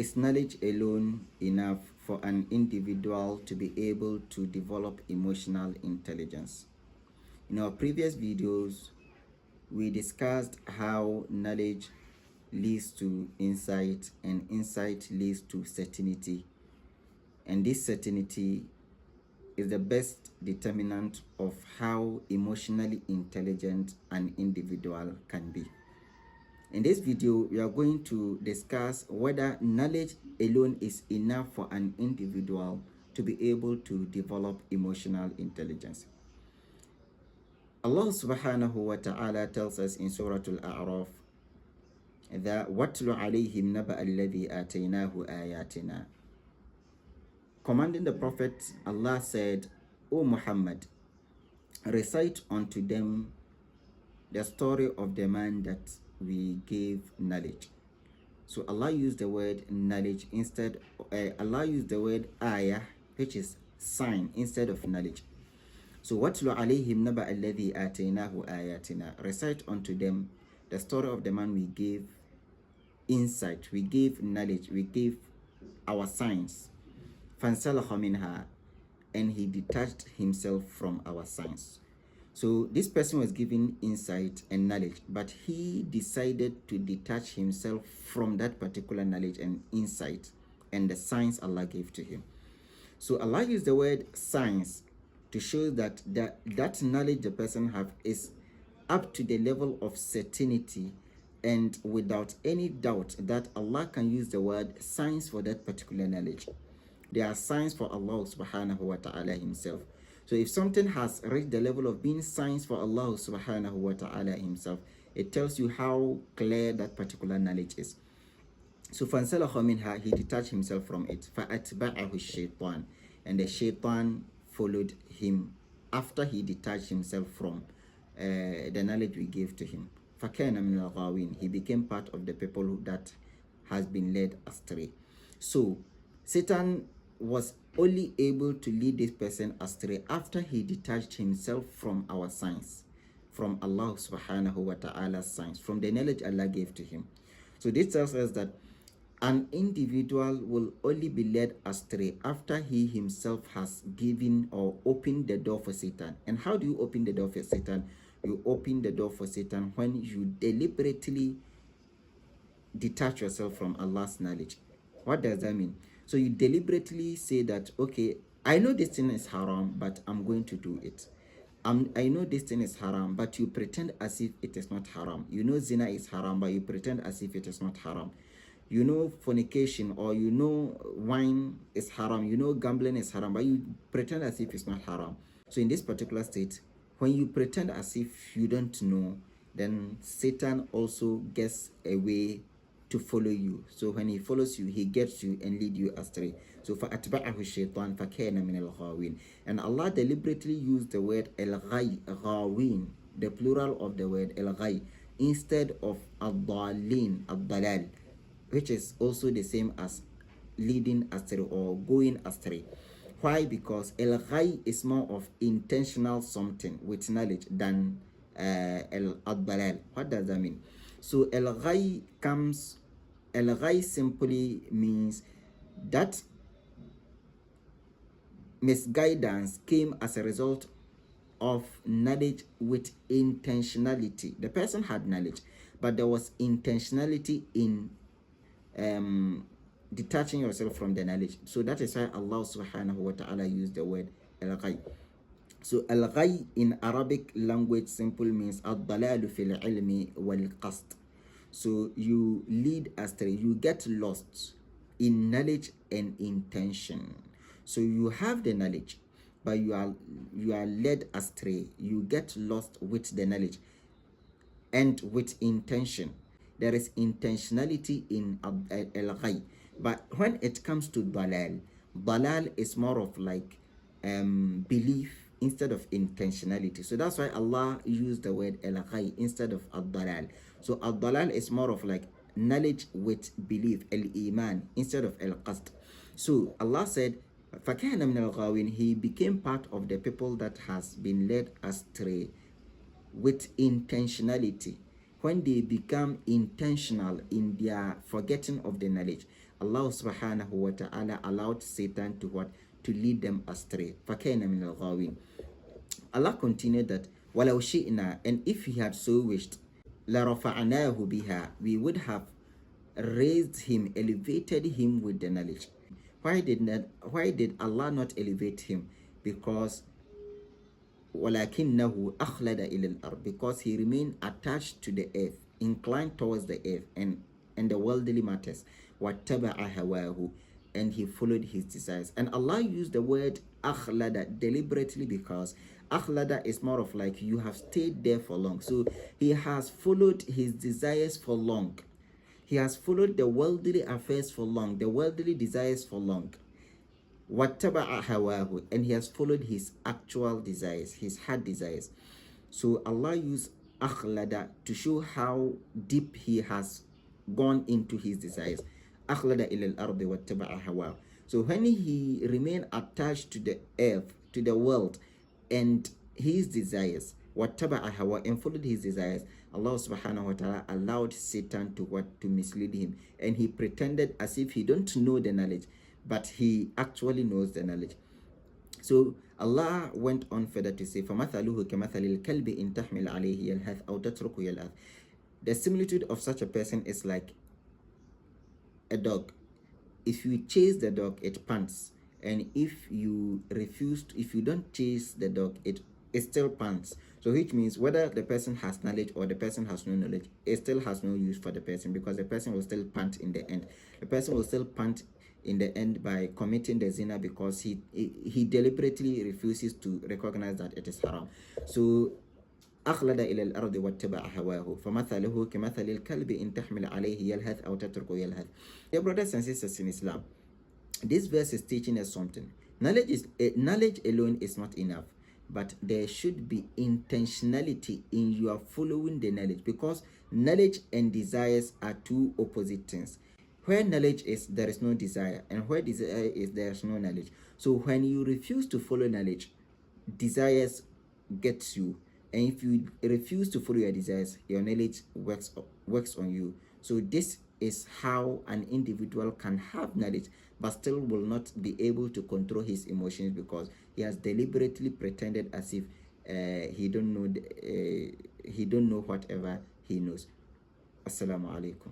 Is knowledge alone enough for an individual to be able to develop emotional intelligence? In our previous videos, we discussed how knowledge leads to insight and insight leads to certainty. And this certainty is the best determinant of how emotionally intelligent an individual can be. In this video, we are going to discuss whether knowledge alone is enough for an individual to be able to develop emotional intelligence. Allah subhanahu wa ta'ala tells us in Surah Al-A'raf that وَاتْلُ عَلَيْهِمْ نَبَأَ الَّذِي آتَيْنَاهُ آيَاتِنَا. Commanding the Prophet, Allah said, O Muhammad, recite unto them the story of the man that we gave knowledge. So Allah used the word knowledge instead, Allah used the word ayah, which is sign, instead of knowledge. So وَاتْلُ عَلَيْهِمْ نَبَأَ الَّذِي آتَيْنَاهُ آيَاتِنَا. Recite unto them the story of the man we gave insight, we gave knowledge, we gave our signs. فَانْسَلَخَ مِنْهَا, and he detached himself from our signs. So this person was given insight and knowledge, but he decided to detach himself from that particular knowledge and insight and the signs Allah gave to him. So Allah used the word signs to show that that knowledge the person have is up to the level of certainty and without any doubt that Allah can use the word signs for that particular knowledge. There are signs for Allah subhanahu wa ta'ala himself. So if something has reached the level of being signs for Allah subhanahu wa ta'ala himself, it tells you how clear that particular knowledge is. So فَانْسَلَخَ مِنْهَا, he detached himself from it. فَأَتْبَعَهُ الشَّيْطَانِ, and the shaitan followed him after he detached himself from the knowledge we gave to him. فَكَانَ مِنَ الْغَاوِينَ, he became part of the people that has been led astray. So Satan was only able to lead this person astray after he detached himself from our signs, from Allah subhanahu wa ta'ala's signs, from the knowledge Allah gave to him. So this tells us that an individual will only be led astray after he himself has given or opened the door for Satan. And how do you open the door for Satan? You open the door for Satan when you deliberately detach yourself from Allah's knowledge. What does that mean? So you deliberately say that, okay, I know this thing is haram, but I'm going to do it. I know this thing is haram, but you pretend as if it is not haram. You know zina is haram, but you pretend as if it is not haram. You know fornication, or you know wine is haram. You know gambling is haram, but you pretend as if it's not haram. So in this particular state, when you pretend as if you don't know, then Satan also gets a way to follow you. So when he follows you, he gets you and lead you astray. So فَأَتْبَعَهُ الشَّيْطَانِ فَكَانَ مِنَ الْغَاوِينَ. And Allah deliberately used the word al-ghawin, the plural of the word al-ghay, instead of ad-dallin, ad-dalal, which is also the same as leading astray or going astray. Why? Because al-ghay is more of intentional something with knowledge than al-dalal. What does that mean? So al-ghay simply means that misguidance came as a result of knowledge with intentionality. The person had knowledge, but there was intentionality in detaching yourself from the knowledge. So that is why Allah subhanahu wa ta'ala used the word al-ghay. So al-ghay in Arabic language simply means ad-dalalu fil ilmi wal qasd. So you lead astray, you get lost in knowledge and intention. So you have the knowledge, but you are led astray. You get lost with the knowledge and with intention. There is intentionality in al-ghay. But when it comes to dalal is more of like belief instead of intentionality. So that's why Allah used the word al-ghay instead of ad-dalal. So ad-dalal is more of like knowledge with belief, al-iman, instead of al-qasd. So Allah said, فَكَانَ مِنَ الْغَاوِينَ, he became part of the people that has been led astray with intentionality. when they become intentional in their forgetting of the knowledge, Allah subhanahu wa ta'ala allowed Satan to what? To lead them astray. فَكَيْنَ مِنَ الْغَاوِينَ. Allah continued that وَلَوْ شِئْنَا, and if He had so wished, لَرَفَعْنَاهُ بِهَا, we would have raised him, elevated him with the knowledge. Why did Allah not elevate him? Because وَلَكِنَّهُ أَخْلَدَ إِلَى الْأَرْضِ, because he remained attached to the earth, inclined towards the earth and the worldly matters. وَاتَّبَعَ هَوَاهُ, and he followed his desires. And Allah used the word akhlada deliberately, because akhlada is more of like you have stayed there for long. So he has followed his desires for long. He has followed the worldly affairs for long, the worldly desires for long. وَاتَّبَعَ هَوَاهُ, and he has followed his actual desires, his heart desires. So Allah used akhlada to show how deep he has gone into his desires. أخلد إلى الأرض واتبع هواه. So when he remained attached to the earth, to the world, and his desires, واتبع هواه, and followed his desires, Allah subhanahu wa ta'ala allowed Satan to mislead him, and he pretended as if he don't know the knowledge, but he actually knows the knowledge. So Allah went on further to say, فَمَثَلُهُ كَمَثَلِ الْكَلْبِ إِن تَحْمِلْ عَلَيْهِ يَلْهَثْ أَوْ تَتْرُكُ يَلْهَثْ. The similitude of such a person is like a dog. If you chase the dog, it pants, and if you don't chase the dog, it still pants. So which means whether the person has knowledge or the person has no knowledge, it still has no use for the person, because the person will still pant in the end. The person will still pant in the end by committing the zina, because he deliberately refuses to recognize that it is haram. So أخلد إلى الأرض واتبع هواه فمثله كمثل الكلب إن تحمل عليه يلهث أو تتركه يلهث. Dear brothers and sisters in Islam, this verse is teaching us something. Knowledge alone is not enough, but there should be intentionality in your following the knowledge, because knowledge and desires are two opposite things. Where knowledge is, there is no desire, and where desire is, there is no knowledge. So when you refuse to follow knowledge, desires gets you, and if you refuse to follow your desires, your knowledge works on you. So this is how an individual can have knowledge but still will not be able to control his emotions, because he has deliberately pretended as if he don't know whatever he knows. Assalamu alaikum.